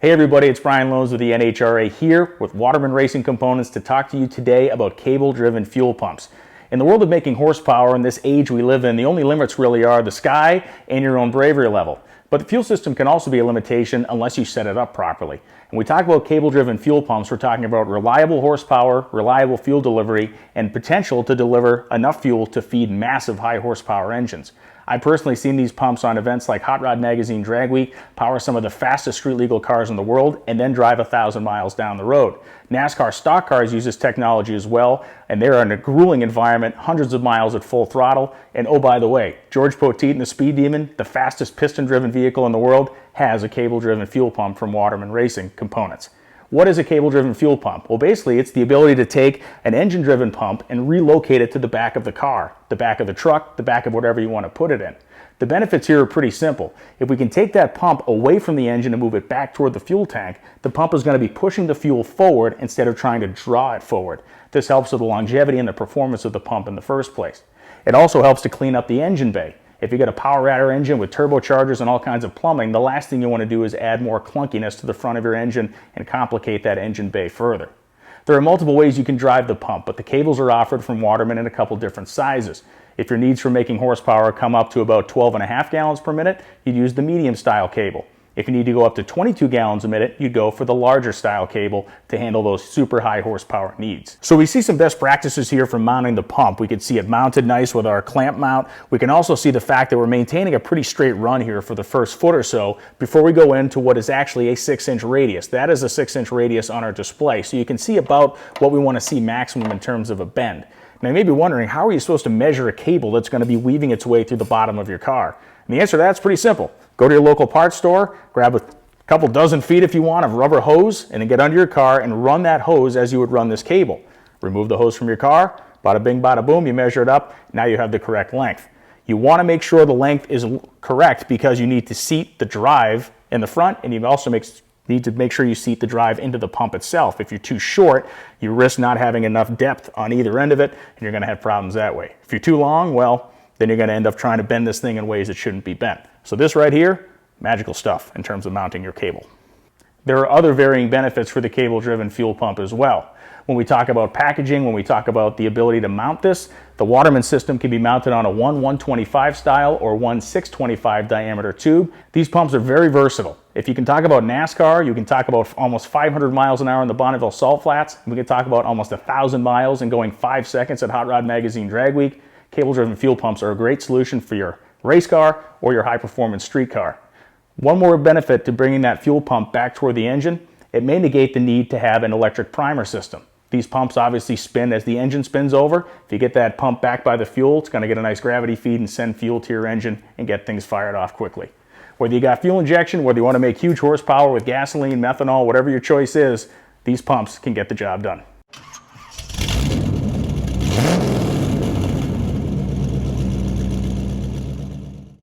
Hey everybody, it's Brian Loans with the NHRA here with Waterman Racing Components to talk to you today about cable-driven fuel pumps. In the world of making horsepower in this age we live in, the only limits really are the sky and your own bravery level. But the fuel system can also be a limitation unless you set it up properly. When we talk about cable-driven fuel pumps, we're talking about reliable horsepower, reliable fuel delivery, and potential to deliver enough fuel to feed massive high horsepower engines. I've personally seen these pumps on events like Hot Rod Magazine Drag Week, power some of the fastest street legal cars in the world, and then drive 1,000 miles down the road. NASCAR stock cars use this technology as well, and they're in a grueling environment, hundreds of miles at full throttle. And oh, by the way, George Poteet and the Speed Demon, the fastest piston-driven vehicle in the world, has a cable-driven fuel pump from Waterman Racing Components. What is a cable-driven fuel pump? Well, basically, it's the ability to take an engine-driven pump and relocate it to the back of the car, the back of the truck, the back of whatever you want to put it in. The benefits here are pretty simple. If we can take that pump away from the engine and move it back toward the fuel tank, the pump is going to be pushing the fuel forward instead of trying to draw it forward. This helps with the longevity and the performance of the pump in the first place. It also helps to clean up the engine bay. If you get a power adder engine with turbochargers and all kinds of plumbing, the last thing you want to do is add more clunkiness to the front of your engine and complicate that engine bay further. There are multiple ways you can drive the pump, but the cables are offered from Waterman in a couple different sizes. If your needs for making horsepower come up to about 12.5 gallons per minute, you'd use the medium style cable. If you need to go up to 22 gallons a minute, you'd go for the larger style cable to handle those super high horsepower needs. So we see some best practices here for mounting the pump. We can see it mounted nice with our clamp mount. We can also see the fact that we're maintaining a pretty straight run here for the first foot or so before we go into what is actually a 6-inch radius. That is a 6-inch radius on our display. So you can see about what we want to see maximum in terms of a bend. Now you may be wondering, how are you supposed to measure a cable that's going to be weaving its way through the bottom of your car? And the answer to that's pretty simple. Go to your local parts store, grab a couple dozen feet if you want of rubber hose, and then get under your car and run that hose as you would run this cable. Remove the hose from your car, bada bing, bada boom, you measure it up, now you have the correct length. You want to make sure the length is correct because you need to seat the drive in the front, and you also need to make sure you seat the drive into the pump itself. If you're too short, you risk not having enough depth on either end of it, and you're going to have problems that way. If you're too long, well, then you're going to end up trying to bend this thing in ways it shouldn't be bent. So this right here, magical stuff in terms of mounting your cable. There are other varying benefits for the cable-driven fuel pump as well. When we talk about packaging, when we talk about the ability to mount this, the Waterman system can be mounted on a 1/125 style or 1/625 diameter tube. These pumps are very versatile. If you can talk about NASCAR, you can talk about almost 500 miles an hour in the Bonneville Salt Flats. We can talk about almost 1,000 miles and going 5 seconds at Hot Rod Magazine Drag Week. Cable-driven fuel pumps are a great solution for your race car or your high-performance street car. One more benefit to bringing that fuel pump back toward the engine, it may negate the need to have an electric primer system. These pumps obviously spin as the engine spins over. If you get that pump back by the fuel, it's going to get a nice gravity feed and send fuel to your engine and get things fired off quickly. Whether you got fuel injection, whether you want to make huge horsepower with gasoline, methanol, whatever your choice is, these pumps can get the job done.